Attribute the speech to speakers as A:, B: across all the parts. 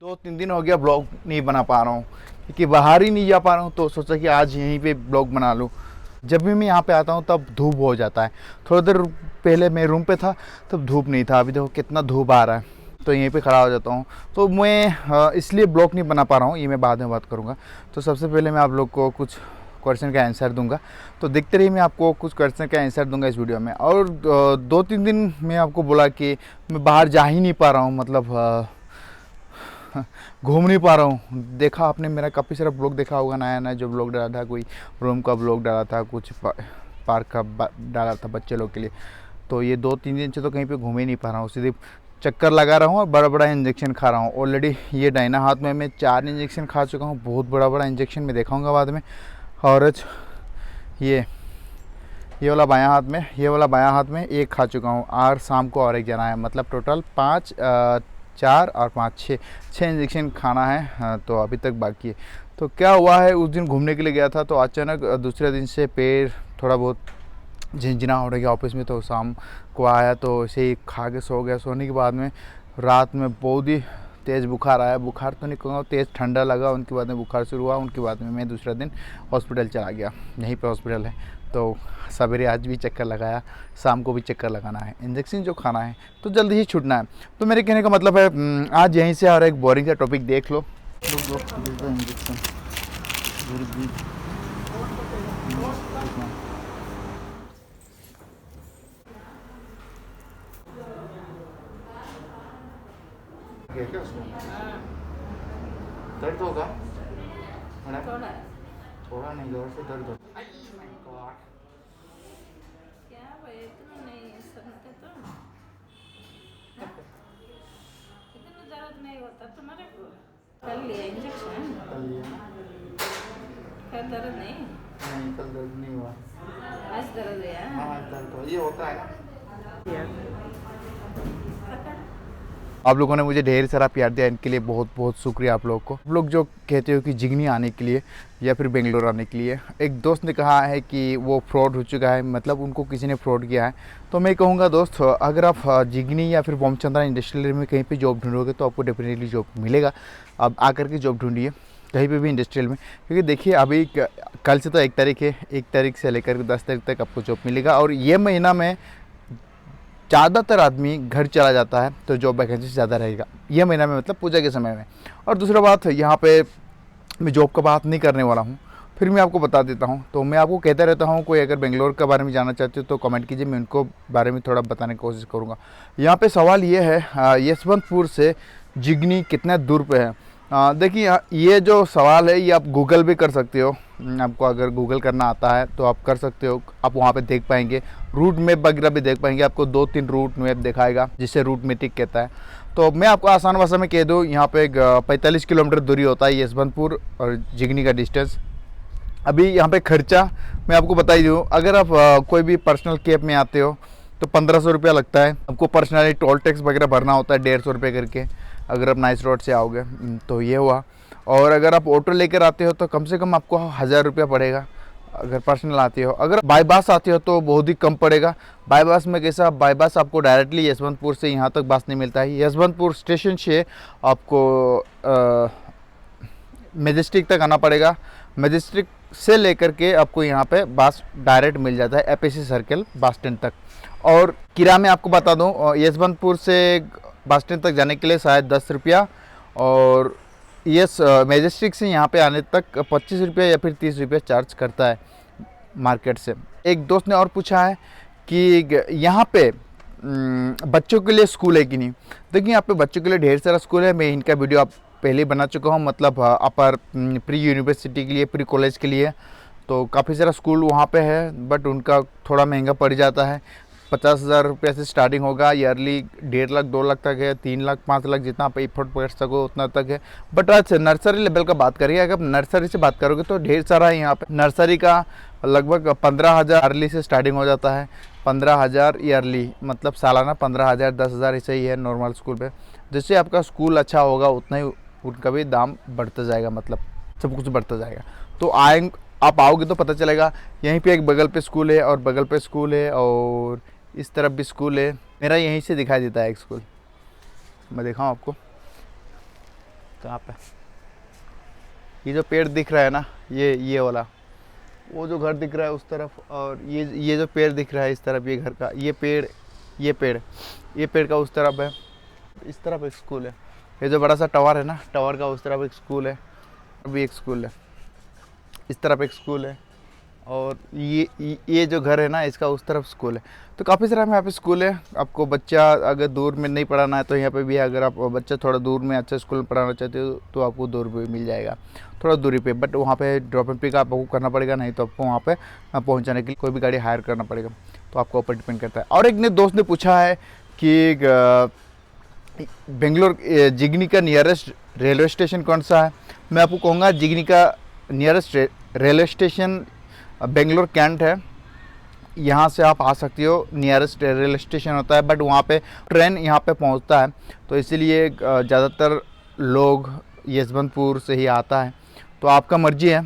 A: 2-3 दिन हो गया ब्लॉग नहीं बना पा रहा हूँ क्योंकि बाहर ही नहीं जा पा रहा हूँ। तो सोचा कि आज यहीं पे ब्लॉग बना लूँ। जब भी मैं यहाँ पे आता हूँ तब धूप हो जाता है। थोड़ी देर पहले मैं रूम पे था तब धूप नहीं था। अभी देखो कितना धूप आ रहा है, तो यहीं पे खड़ा हो जाता हूँ। तो मैं इसलिए ब्लॉग नहीं बना पा रहा हूँ, ये मैं बाद में बात करूँगा। तो सबसे पहले मैं आप लोग को कुछ क्वेश्चन का आंसर दूंगा, तो देखते रहिए। मैं आपको कुछ क्वेश्चन का आंसर दूंगा इस वीडियो में। और 2-3 दिन मैं आपको बोला कि मैं बाहर जा ही नहीं पा रहा हूँ, मतलब घूम नहीं पा रहा हूँ। देखा आपने मेरा काफ़ी सारा ब्लॉग देखा होगा, नया नया जो ब्लॉग डाला था, कोई रूम का ब्लॉग डाला था, कुछ पार्क का डाला था बच्चे लोग के लिए। तो ये 2-3 दिन से तो कहीं पे घूम ही नहीं पा रहा हूँ, सीधे चक्कर लगा रहा हूँ और बड़ा बड़ा इंजेक्शन खा रहा हूँ। ऑलरेडी ये डाइना हाथ में मैं 4 इंजेक्शन खा चुका हूँ, बहुत बड़ा बड़ा इंजेक्शन मैं दिखाऊँगा बाद में। और ये वाला बायां हाथ में, ये वाला बायां हाथ में एक खा चुका हूँ, और शाम को और एक जाना है। मतलब टोटल 5, 4 और 5, 6 इंजेक्शन खाना है। तो अभी तक बाकी है। तो क्या हुआ है, उस दिन घूमने के लिए गया था तो अचानक दूसरे दिन से पैर थोड़ा बहुत झिंझना हो रहा है ऑफिस में। तो शाम को आया तो ऐसे ही खा के सो गया। सोने के बाद में रात में बहुत ही तेज़ बुखार आया। बुखार तो नहीं कहूँगा, तेज़ ठंडा लगा। उनके बाद में बुखार शुरू हुआ। उनके बाद में मैं दूसरा दिन हॉस्पिटल चला गया। यहीं पे हॉस्पिटल है। तो सवेरे आज भी चक्कर लगाया, शाम को भी चक्कर लगाना है। इंजेक्शन जो खाना है तो जल्दी ही छूटना है। तो मेरे कहने का मतलब है आज यहीं से और एक बोरिंग सा टॉपिक देख लो। इंजेक्शन क्या उसमें दर्द होगा?
B: थोड़ा
A: थोड़ा नहीं, जोर से दर्द होगा।
B: क्या भाई, इतना नहीं सुनते तुम? इतना दर्द नहीं होता तुम्हारे को? कर लिया इंजेक्शन?
A: कल लिया ना?
B: कल दर्द नहीं?
A: नहीं, कल दर्द नहीं हुआ।
B: आज दर्द है?
A: हाँ, दर्द तो ये होता है ना।
B: पकड़।
A: आप लोगों ने मुझे ढेर सारा प्यार दिया, इनके लिए बहुत बहुत शुक्रिया आप लोगों को। आप लोग जो कहते हो कि जिगनी आने के लिए या फिर बेंगलोर आने के लिए, एक दोस्त ने कहा है कि वो फ्रॉड हो चुका है, मतलब उनको किसी ने फ्रॉड किया है। तो मैं कहूँगा दोस्त, अगर आप जिगनी या फिर बोमचंद्रा इंडस्ट्रियल एरिया में कहीं पे जॉब ढूंढोगे तो आपको डेफिनेटली जॉब मिलेगा। अब आकर के जॉब ढूंढिए कहीं पे भी इंडस्ट्रियल में, क्योंकि देखिए अभी कल से तो 1 तारीख है, 1 तारीख से लेकर 10 तारीख तक आपको जॉब मिलेगा। और ये महीना में ज़्यादातर आदमी घर चला जाता है तो जॉब वैकेंसी ज़्यादा रहेगा ये महीना में, मतलब पूजा के समय में। और दूसरा बात, यहाँ पे मैं जॉब का बात नहीं करने वाला हूँ, फिर मैं आपको बता देता हूँ। तो मैं आपको कहता रहता हूँ, कोई अगर बेंगलोर के बारे में जानना चाहते हो तो कमेंट कीजिए, मैं उनको बारे में थोड़ा बताने की कोशिश करूँगा। यहाँ पे सवाल ये है, यशवंतपुर से जिगनी कितना दूर पे है? देखिए ये जो सवाल है ये आप गूगल भी कर सकते हो। आपको अगर गूगल करना आता है तो आप कर सकते हो। आप वहाँ पे देख पाएंगे, रूट मैप वगैरह भी देख पाएंगे। आपको 2-3 रूट मैप दिखाएगा जिसे रूट मैटिक कहता है। तो मैं आपको आसान भाषा में कह दूँ, यहाँ पे 45 किलोमीटर दूरी होता है यशवंतपुर और जिगनी का डिस्टेंस। अभी यहाँ पे खर्चा मैं आपको बता ही दूँ, अगर आप कोई भी पर्सनल कैब में आते हो तो 1500 रुपया लगता है। आपको पर्सनली टोल टैक्स वगैरह भरना होता है 150 रुपये करके, अगर आप नाइस रोड से आओगे। तो ये हुआ। और अगर आप ऑटो लेकर आते हो तो कम से कम आपको 1000 रुपया पड़ेगा अगर पर्सनल आती हो। अगर बाई बस आती हो तो बहुत ही कम पड़ेगा। बाई बस में कैसा, बाई बस आपको डायरेक्टली यशवंतपुर से यहाँ तक बस नहीं मिलता है। यशवंतपुर स्टेशन से आपको मेजेस्टिक तक आना पड़ेगा। मेजेस्टिक से लेकर के आपको यहाँ पे बस डायरेक्ट मिल जाता है एपीसी सर्कल बस स्टैंड तक। और किराया में आपको बता दूँ, यशवंतपुर से बस स्टैंड तक जाने के लिए शायद 10 रुपया, और मेजेस्टिक से यहाँ पे आने तक 25 रुपया या फिर 30 रुपया चार्ज करता है मार्केट से। एक दोस्त ने और पूछा है कि यहाँ पे बच्चों के लिए स्कूल है कि नहीं। देखिए यहाँ पे बच्चों के लिए ढेर सारा स्कूल है। मैं इनका वीडियो आप पहले बना चुका हूँ, मतलब अपर प्री यूनिवर्सिटी के लिए, प्री कॉलेज के लिए। तो काफ़ी सारा स्कूल वहाँ पे है, बट उनका थोड़ा महंगा पड़ जाता है। 50,000 रुपये से स्टार्टिंग होगा, ईयरली 1.5 लाख 2 लाख तक है, 3 लाख 5 लाख जितना आप एफर्ट कर सको उतना तक है। बट आज नर्सरी लेवल का बात करिए, अगर नर्सरी से बात करोगे तो ढेर सारा है यहाँ पे। नर्सरी का लगभग 15,000 ईयरली से स्टार्टिंग हो जाता है। 15,000 ईयरली मतलब सालाना 15,000, 10,000 ऐसे ही है नॉर्मल स्कूल पे। जैसे आपका स्कूल अच्छा होगा उतना ही उनका भी दाम बढ़ता जाएगा, मतलब सब कुछ बढ़ता जाएगा। तो आप आओगे तो पता चलेगा। यहीं पे एक बगल पे स्कूल है और बगल पे स्कूल है और इस तरफ भी स्कूल है। मेरा यहीं से दिखाई देता है एक स्कूल, मैं दिखाऊँ आपको। कहाँ पे ये जो पेड़ दिख रहा है ना, ये वाला, वो जो घर दिख रहा है उस तरफ, और ये जो पेड़ दिख रहा है इस तरफ, ये घर का ये पेड़ का उस तरफ है। इस तरफ एक स्कूल है। ये जो बड़ा सा टावर है ना, टावर का उस तरफ एक स्कूल है, अभी एक स्कूल है। इस तरफ एक स्कूल है, और ये जो घर है ना, इसका उस तरफ स्कूल है। तो काफ़ी सारा यहाँ पे स्कूल है। आपको बच्चा अगर दूर में नहीं पढ़ाना है तो यहाँ पे भी है। अगर आप बच्चा थोड़ा दूर में अच्छा स्कूल में पढ़ाना चाहते हो तो आपको दूर पे मिल जाएगा, थोड़ा दूरी पे। बट वहाँ पे ड्रॉप एंड पिक आपको करना पड़ेगा, नहीं तो आपको वहाँ पे पहुँचाने के लिए कोई भी गाड़ी हायर करना पड़ेगा। तो आपको ऊपर डिपेंड करता है। और एक दोस्त ने पूछा है कि बेंगलोर जिगनी का नियरेस्ट रेलवे स्टेशन कौन सा है। मैं आपको कहूँगा जिगनी का nearest railway station Bangalore cantt है। यहाँ से आप आ सकती हो, नियरेस्ट रेलवे स्टेशन होता है, बट वहाँ पे ट्रेन यहाँ पे पहुँचता है, तो इसीलिए ज़्यादातर लोग यशवंतपुर से ही आता है। तो आपका मर्जी है,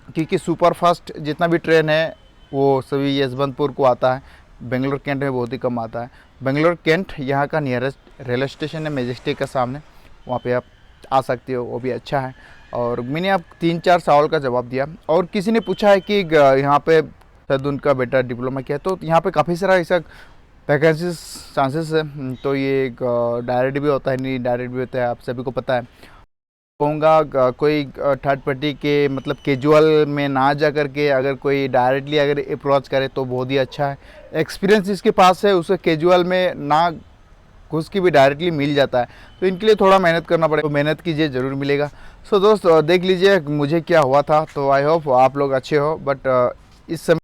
A: क्योंकि सुपर फास्ट जितना भी ट्रेन है वो सभी यशवंतपुर को आता है। बेंगलोर कैंट में बहुत ही कम आता है। बेंगलोर कैंट यहाँ का नियरेस्ट रेलवे स्टेशन है, मेजेस्टिक के सामने, वहाँ पे आप आ सकते हो, वो भी अच्छा है। और मैंने आप 3-4 सवाल का जवाब दिया। और किसी ने पूछा है कि यहाँ पे शायद उनका बेटा डिप्लोमा किया है, तो यहाँ पे काफ़ी सारा ऐसा वैकेंसीज चांसेस है। तो ये डायरेक्ट भी होता है, नहीं डायरेक्ट भी होता है, आप सभी को पता है। कहूँगा कोई थर्ड पार्टी के मतलब कैजुअल में ना जा कर के अगर कोई डायरेक्टली अगर अप्रोच करे तो बहुत ही अच्छा है। एक्सपीरियंस जिसके पास है उसे कैजुअल में ना घुस की भी डायरेक्टली मिल जाता है। तो इनके लिए थोड़ा मेहनत करना पड़ेगा, तो मेहनत कीजिए, ज़रूर मिलेगा। सो दोस्त देख लीजिए मुझे क्या हुआ था। तो आई होप आप लोग अच्छे हो, बट इस समय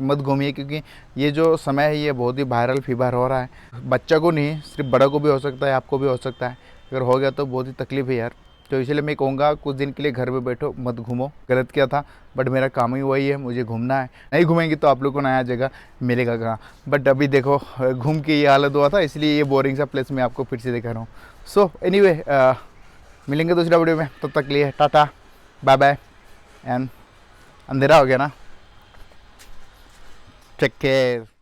A: मत घूमिए, क्योंकि ये जो समय है ये बहुत ही वायरल फीवर हो रहा है। बच्चा को नहीं, सिर्फ बड़ा को भी हो सकता है, आपको भी हो सकता है। अगर हो गया तो बहुत ही तकलीफ है यार। तो इसलिए मैं कहूँगा कुछ दिन के लिए घर में बैठो, मत घूमो। गलत किया था, बट मेरा काम ही वही है, मुझे घूमना है। नहीं घूमेंगे तो आप लोग को नया जगह मिलेगा कहाँ। बट अभी देखो घूम के ये हालत हुआ था, इसलिए ये बोरिंग सा प्लेस मैं आपको फिर से दिखा रहा हूँ। सो एनीवे मिलेंगे दूसरा वीडियो में, तब तक लिए टाटा बाय बाय एंड अंधेरा हो गया ना, टेक केयर।